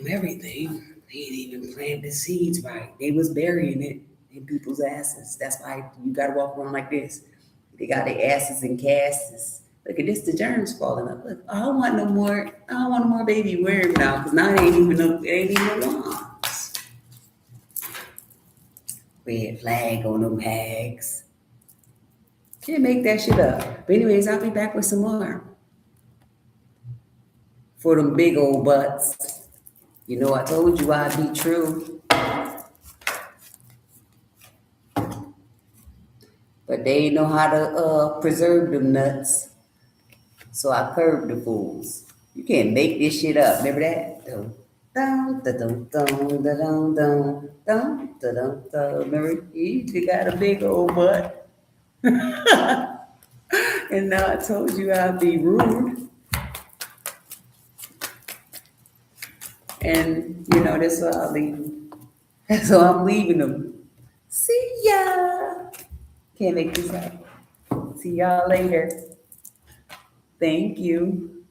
everything. He didn't even plant the seeds right. They was burying it in people's asses. That's why you gotta walk around like this. They got their asses in casts. Look at this, the germs falling up. Look, I don't want no more baby worm now, because now it ain't even no worms. Red flag on them hags. Can't make that shit up. But anyways, I'll be back with some more. For them big old butts. You know, I told you I'd be true. But they ain't know how to preserve them nuts. So I curved the fools. You can't make this shit up. Remember that? Remember, you got a big old butt. And now I told you I'd be rude. And, you know, that's why I'll leave them. So I'm leaving them. See ya. Can't make this up. See y'all later. Thank you.